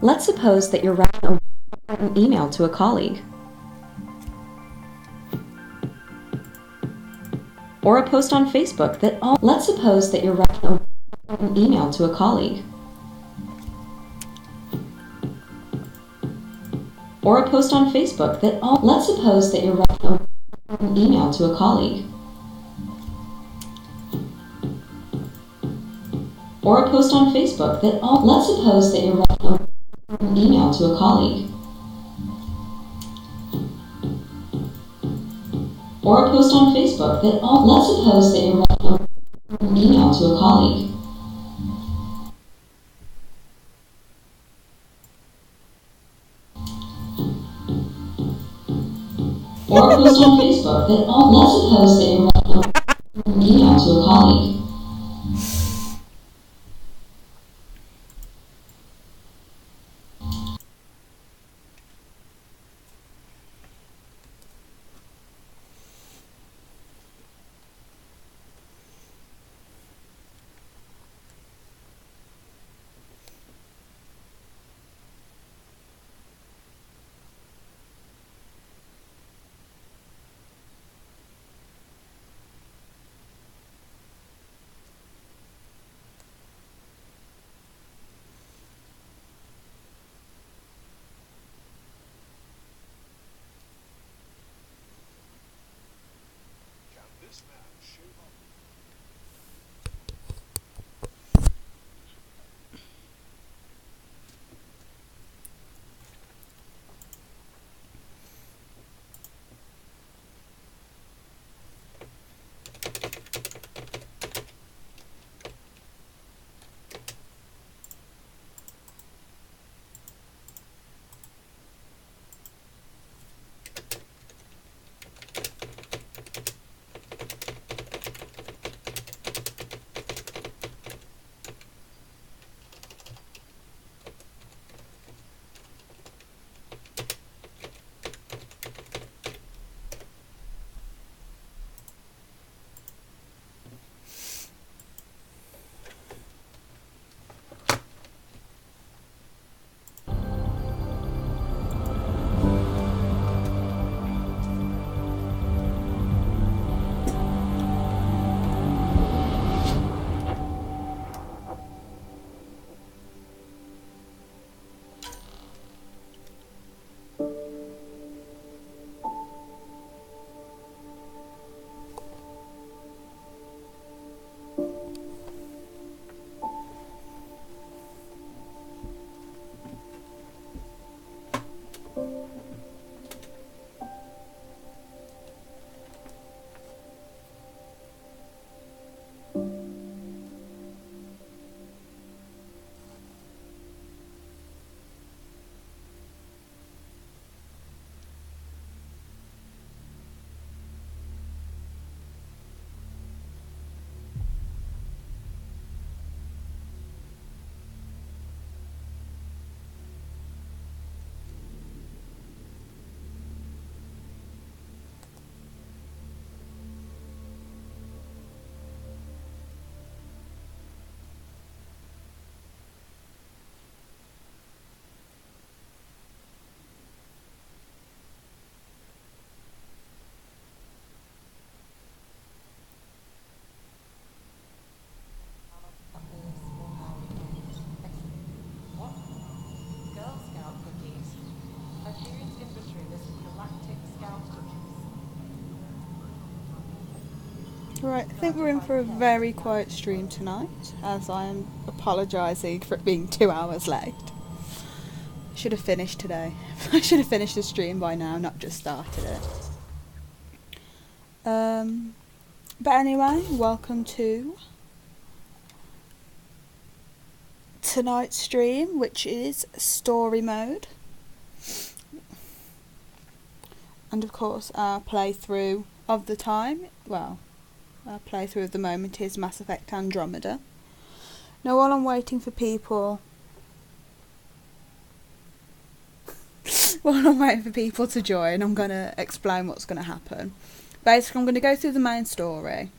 Let's suppose that you're writing an email to a colleague, or a post on Facebook that all. Let's suppose that you're writing an email to a colleague, or a post on Facebook that all. Let's suppose that you're writing an email to a colleague, or a post on Facebook that all. Let's suppose that you're writing an email to a colleague, or a post on Facebook that all. Let's suppose that you're writing an email to a colleague, or a post on Facebook that all. Let's suppose that you're writing an email to a colleague. Right, I think we're in for a very quiet stream tonight, as I am apologising for it being 2 hours late. Should have finished today. I should have finished the stream by now, not just started it. But anyway, welcome to tonight's stream, which is story mode. And of course, our playthrough of the time, well, our playthrough of the moment is Mass Effect Andromeda. Now, while I'm waiting for people to join, I'm going to explain what's going to happen. Basically, I'm going to go through the main story.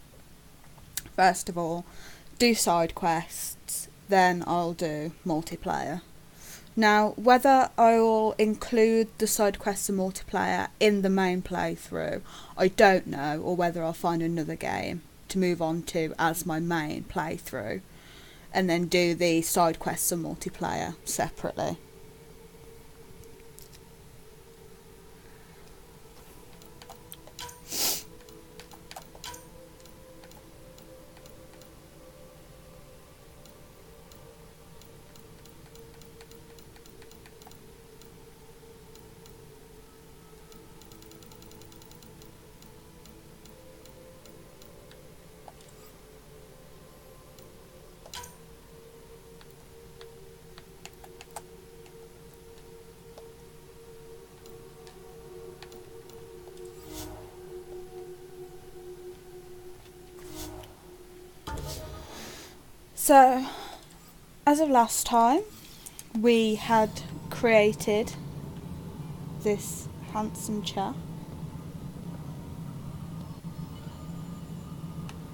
First of all, do side quests, then I'll do multiplayer. Now, whether I will include the side quests and multiplayer in the main playthrough, I don't know, or whether I'll find another game to move on to as my main playthrough, and then do the side quests and multiplayer separately. So, as of last time, we had created this handsome chap.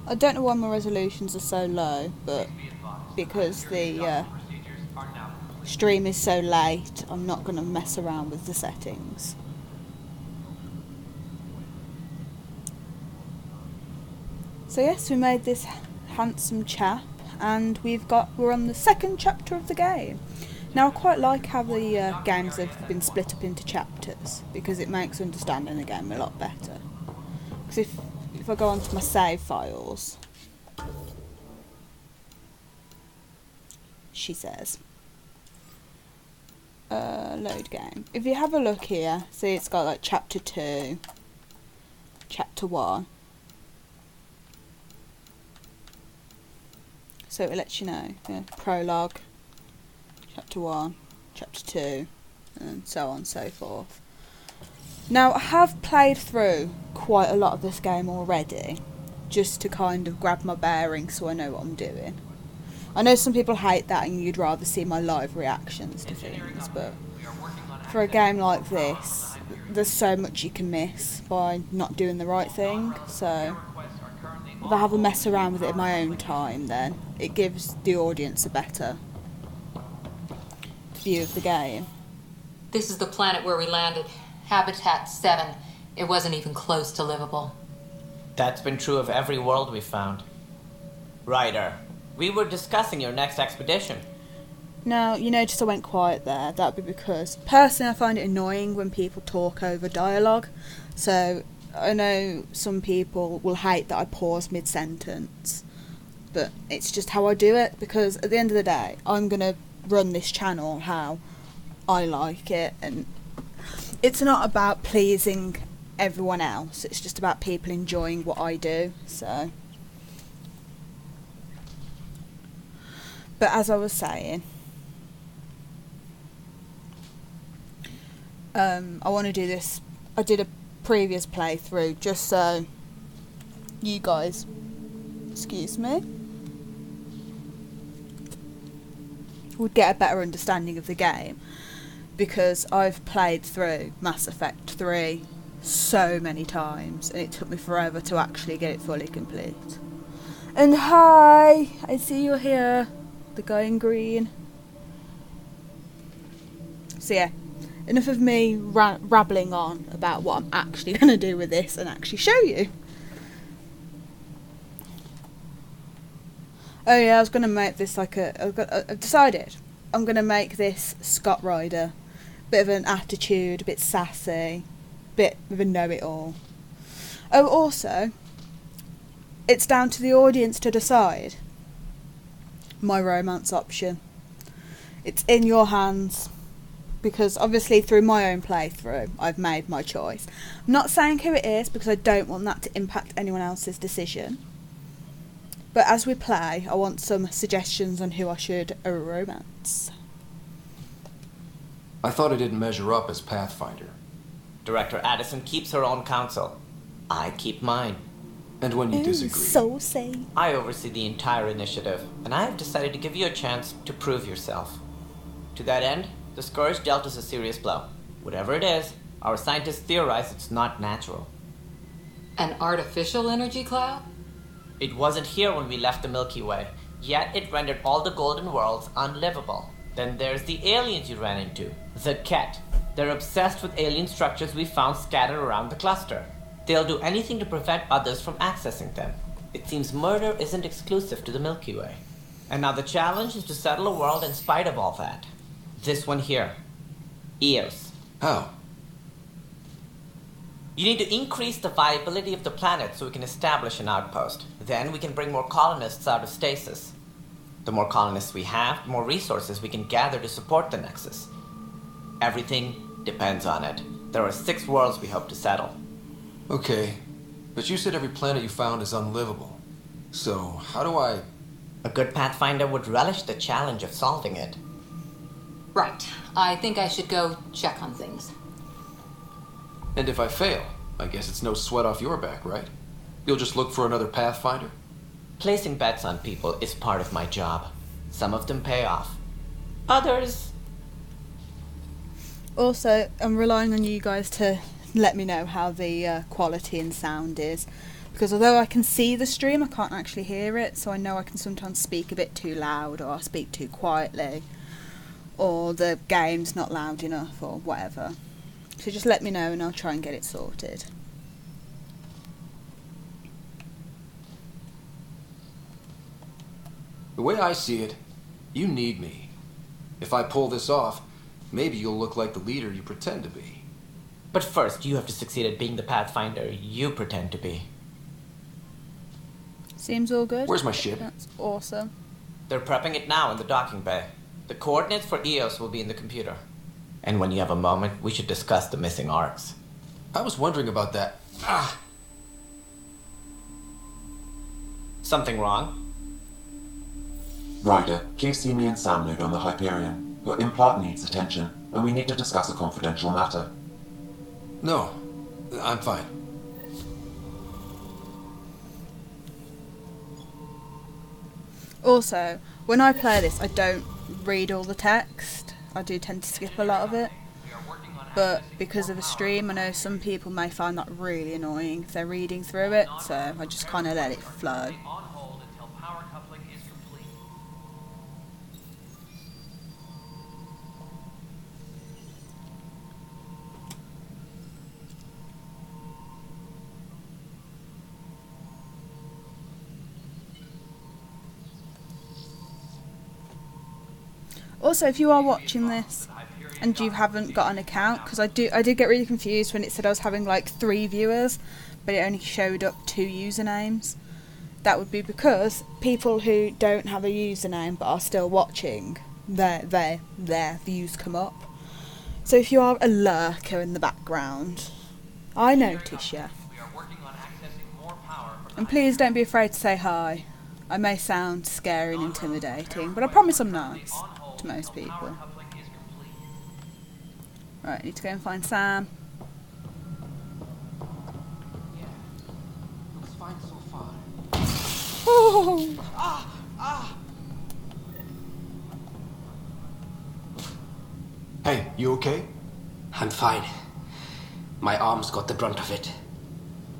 I don't know why my resolutions are so low, but because the stream is so late, I'm not going to mess around with the settings. So yes, we made this handsome chap, and we're on the second chapter of the game. Now, I quite like how the games have been split up into chapters, because it makes understanding the game a lot better. Because if I go onto my save files, she says, load game. If you have a look here, see it's got like chapter 2, chapter 1. So it lets you know, prologue, chapter 1, chapter 2, and so on and so forth. Now, I have played through quite a lot of this game already, just to kind of grab my bearings so I know what I'm doing. I know some people hate that and you'd rather see my live reactions to things, but for a game like this, there's so much you can miss by not doing the right thing, so if I have a mess around with it in my own time, then it gives the audience a better view of the game. This is the planet where we landed. Habitat 7. It wasn't even close to livable. That's been true of every world we've found. Ryder, we were discussing your next expedition. Now, you notice I went quiet there. That'd be because, personally, I find it annoying when people talk over dialogue. So, I know some people will hate that I pause mid-sentence, but it's just how I do it, because at the end of the day, I'm going to run this channel how I like it, and it's not about pleasing everyone else, it's just about people enjoying what I do, so. But as I was saying, I want to do this. I did a previous playthrough just so you guys, excuse me, would get a better understanding of the game, because I've played through Mass Effect 3 so many times and it took me forever to actually get it fully complete. And hi, I see you're here, the guy in green. So yeah, enough of me rabbling on about what I'm actually going to do with this and actually show you. Oh yeah, I was going to make this like I've decided I'm going to make this Scott Ryder. Bit of an attitude, a bit sassy, bit of a know-it-all. Oh, also, it's down to the audience to decide my romance option. It's in your hands, because obviously through my own playthrough I've made my choice. I'm not saying who it is because I don't want that to impact anyone else's decision, but as we play I want some suggestions on who I should romance. I thought I didn't measure up as Pathfinder. Director Addison keeps her own counsel. I keep mine. And when you disagree... Saucy. I oversee the entire initiative, and I have decided to give you a chance to prove yourself. To that end, the Scourge dealt us a serious blow. Whatever it is, our scientists theorize it's not natural. An artificial energy cloud? It wasn't here when we left the Milky Way, yet it rendered all the golden worlds unlivable. Then there's the aliens you ran into, the Ket. They're obsessed with alien structures we found scattered around the cluster. They'll do anything to prevent others from accessing them. It seems murder isn't exclusive to the Milky Way. And now the challenge is to settle a world in spite of all that. This one here. Eos. How? You need to increase the viability of the planet so we can establish an outpost. Then we can bring more colonists out of stasis. The more colonists we have, the more resources we can gather to support the Nexus. Everything depends on it. There are 6 worlds we hope to settle. Okay, but you said every planet you found is unlivable. So, how do I... A good Pathfinder would relish the challenge of solving it. Right. I think I should go check on things. And if I fail, I guess it's no sweat off your back, right? You'll just look for another Pathfinder? Placing bets on people is part of my job. Some of them pay off. Others... Also, I'm relying on you guys to let me know how the quality and sound is. Because although I can see the stream, I can't actually hear it. So I know I can sometimes speak a bit too loud, or I speak too quietly. Or the game's not loud enough, or whatever. So just let me know and I'll try and get it sorted. The way I see it, you need me. If I pull this off, maybe you'll look like the leader you pretend to be. But first, you have to succeed at being the Pathfinder you pretend to be. Seems all good. Where's my ship? That's awesome. They're prepping it now in the docking bay. The coordinates for Eos will be in the computer. And when you have a moment, we should discuss the missing arcs. I was wondering about that. Something wrong? Ryder, please see me and Sam Node on the Hyperion. Your implant needs attention, and we need to discuss a confidential matter. No, I'm fine. Also, when I play this, I don't read all the text. I do tend to skip a lot of it. But because of a stream, I know some people may find that really annoying if they're reading through it, so I just kind of let it flow. Also, if you are watching this and you haven't got an account, because I did get really confused when it said I was having like 3 viewers, but it only showed up 2 usernames. That would be because people who don't have a username but are still watching, their views come up. So if you are a lurker in the background, I notice you. And please don't be afraid to say hi. I may sound scary and intimidating, but I promise I'm nice to most people. Right, need to go and find Sam. Looks fine so far. Oh! Hey, you okay? I'm fine. My arms got the brunt of it.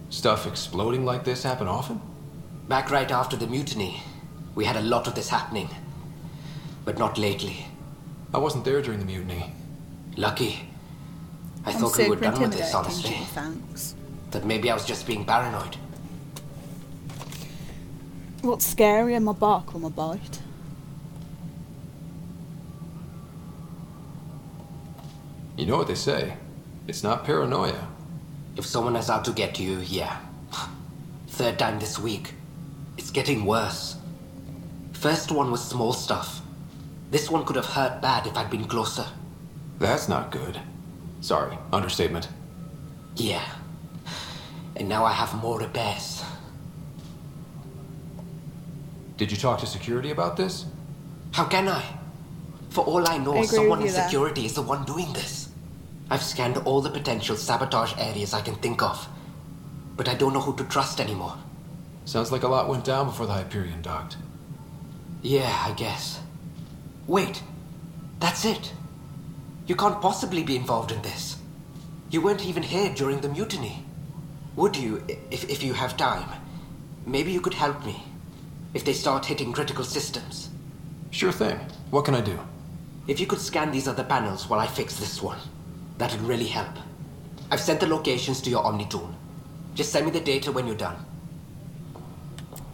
Stuff exploding like this happen often? Back right after the mutiny, we had a lot of this happening. But not lately. I wasn't there during the mutiny. Lucky. I I'm thought we were super done with this, intimidating, honestly. thanks. That maybe I was just being paranoid. What's scarier, my bark or my bite? You know what they say. It's not paranoia. If someone is out to get you, yeah. 3rd time this week. It's getting worse. First one was small stuff. This one could have hurt bad if I'd been closer. That's not good. Sorry, understatement. Yeah. And now I have more repairs. Did you talk to security about this? How can I? For all I know, I agree someone with in you there. security is the one doing this. I've scanned all the potential sabotage areas I can think of. But I don't know who to trust anymore. Sounds like a lot went down before the Hyperion docked. Yeah, I guess. Wait. That's it. You can't possibly be involved in this. You weren't even here during the mutiny. Would you, if you have time? Maybe you could help me. If they start hitting critical systems. Sure thing. What can I do? If you could scan these other panels while I fix this one, that'd really help. I've sent the locations to your Omni tool. Just send me the data when you're done.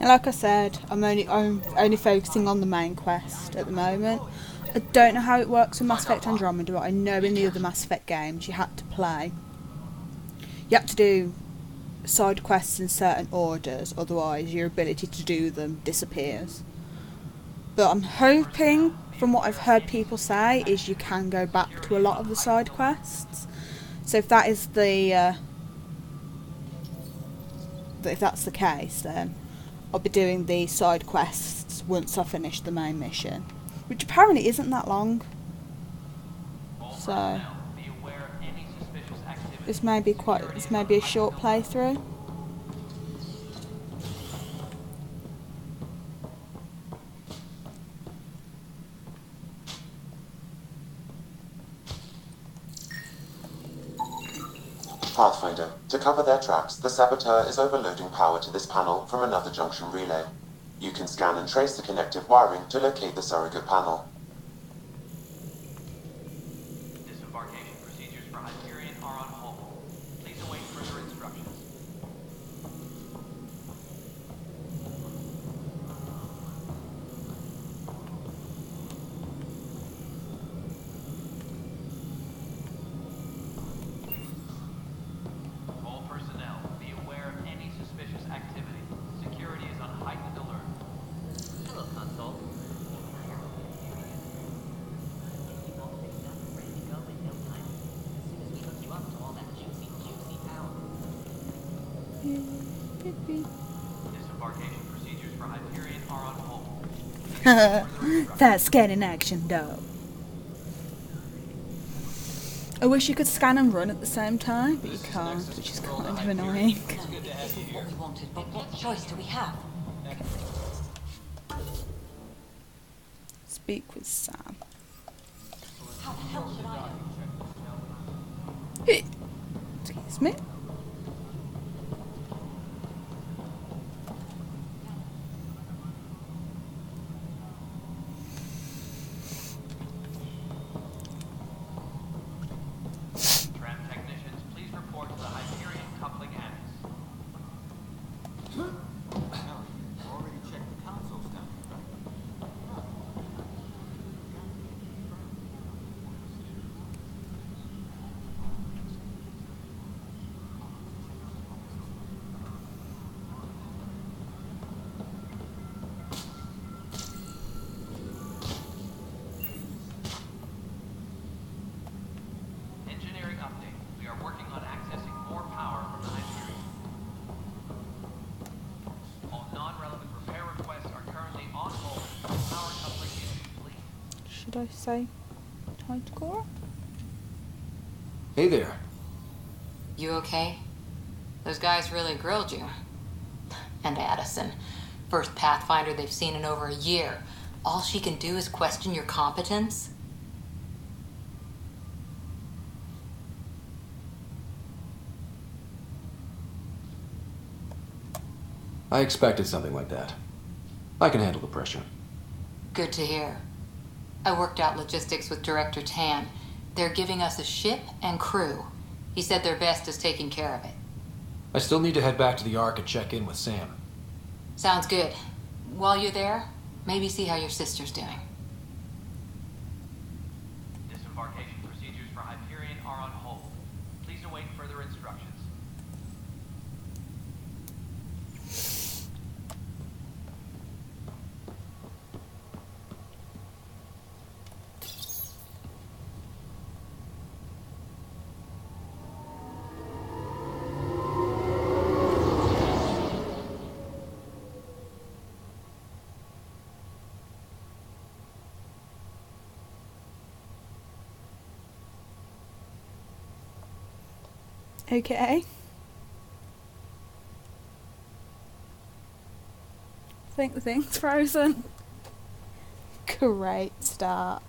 And like I said, I'm only focusing on the main quest at the moment. I don't know how it works with Mass Effect Andromeda, but I know in the other Mass Effect games you had to play. You had to do side quests in certain orders, otherwise your ability to do them disappears. But I'm hoping, from what I've heard people say, is you can go back to a lot of the side quests. So if that is if that's the case, then I'll be doing the side quests once I finish the main mission, which apparently isn't that long. So this may be a short playthrough. Pathfinder, to cover their tracks, the saboteur is overloading power to this panel from another junction relay. You can scan and trace the connective wiring to locate the surrogate panel. Disembarkation procedures for Hyperion are on hold. Please await further instructions. All personnel, be aware of any suspicious activity. Security is on heightened alert. Hello, console. Disembarkation procedures for Hyperion are on hold. That's scanning action, though. I wish you could scan and run at the same time, but you can't, which is kind of annoying. This is what we wanted, but what choice do we have? Speak with Sam. How the hell should I? Excuse me. Tram technicians, please report to the Hyperion coupling annex. Already checked the consoles down here, right? Engineering update. We are working on accessing more power from the Hyperion. All non-relevant repair requests are currently on hold. Power coupling is complete. Should I say hi to Cora? Hey there. You okay? Those guys really grilled you. And Addison. First Pathfinder they've seen in over a year. All she can do is question your competence? I expected something like that. I can handle the pressure. Good to hear. I worked out logistics with Director Tan. They're giving us a ship and crew. He said their best is taking care of it. I still need to head back to the Ark and check in with Sam. Sounds good. While you're there, maybe see how your sister's doing. Disembarkation procedures for Hyperion are on hold. Please await further instructions. Okay. I think the thing's frozen. Great start.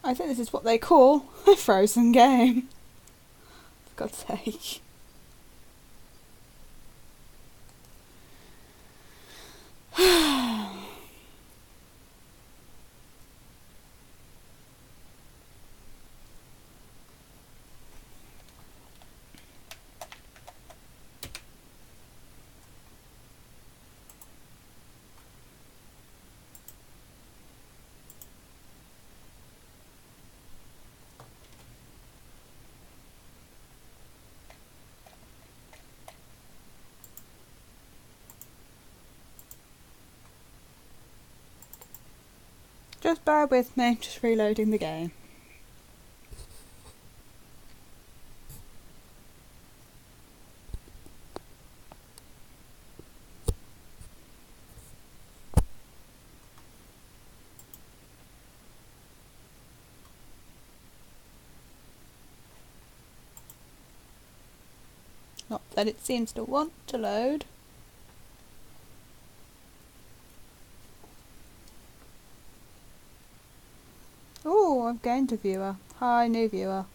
I think this is what they call a frozen game. For God's sake. Just bear with me, just reloading the game. Not that it seems to want to load. Oh, I've gained a viewer. Hi, new viewer.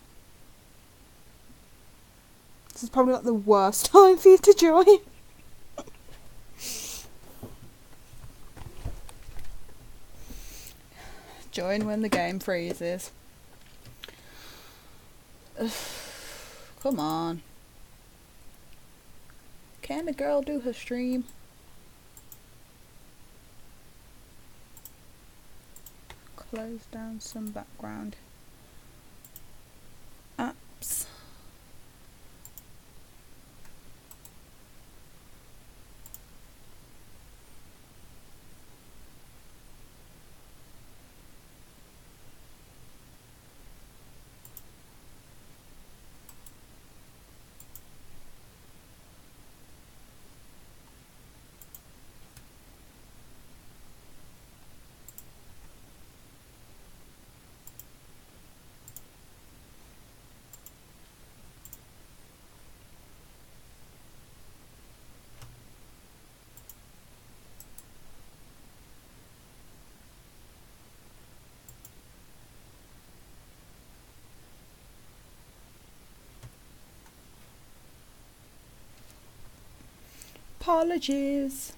This is probably not the worst time for you to join. Join when the game freezes. Ugh, come on. Can the girl do her stream? Close down some background apps. Apologies.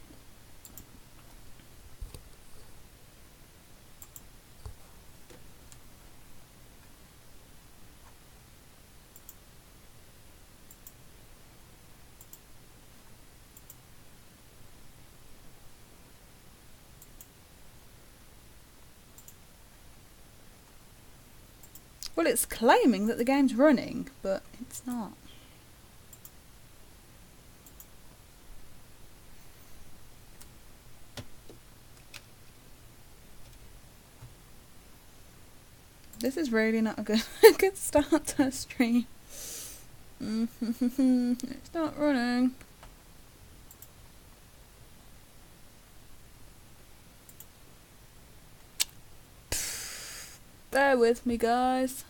Well, it's claiming that the game's running, but it's not. This is really not a good start to a stream. It's not running. Bear with me, guys.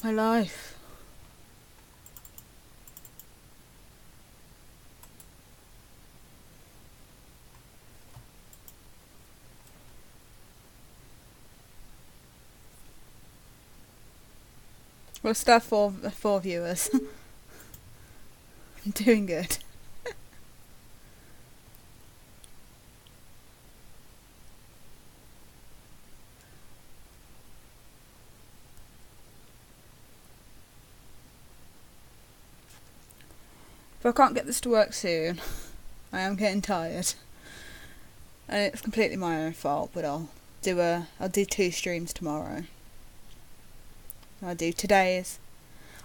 My life. Well, stuff for 4 viewers. I'm doing good. If I can't get this to work soon, I am getting tired. And it's completely my own fault, but I'll do 2 streams tomorrow. I'll do today's.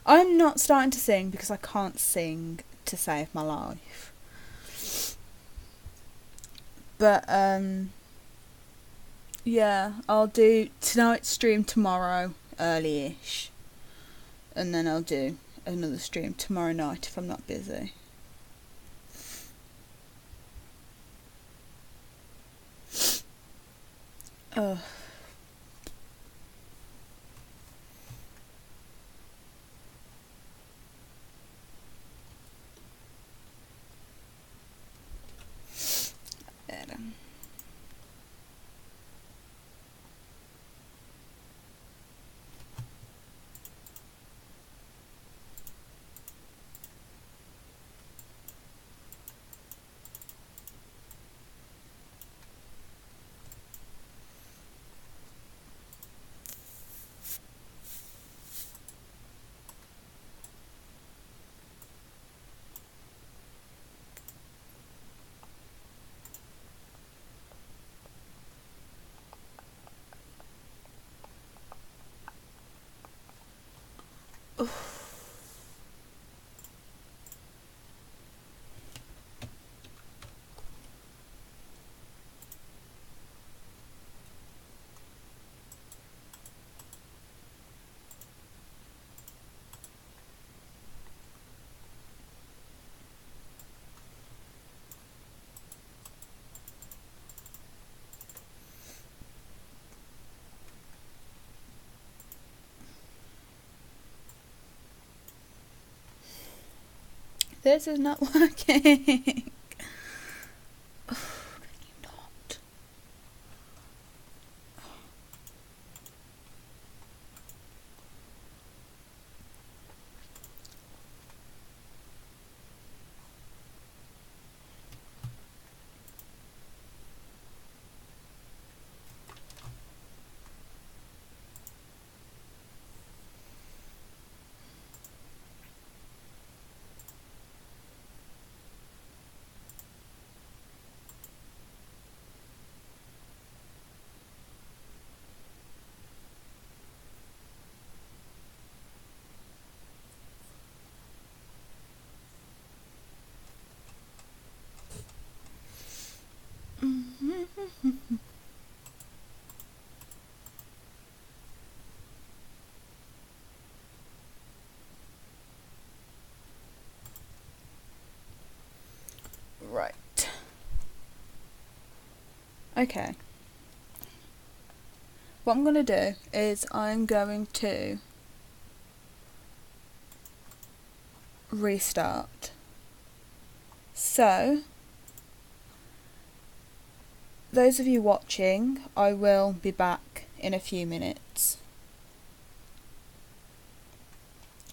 I'm not starting to sing because I can't sing to save my life. But yeah, I'll do tonight's stream tomorrow early-ish. And then I'll do another stream tomorrow night if I'm not busy. Ugh. There then. This is not working. Can you not? Right. Okay. What I'm going to do is I'm going to restart. So, those of you watching, I will be back in a few minutes.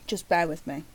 Just bear with me.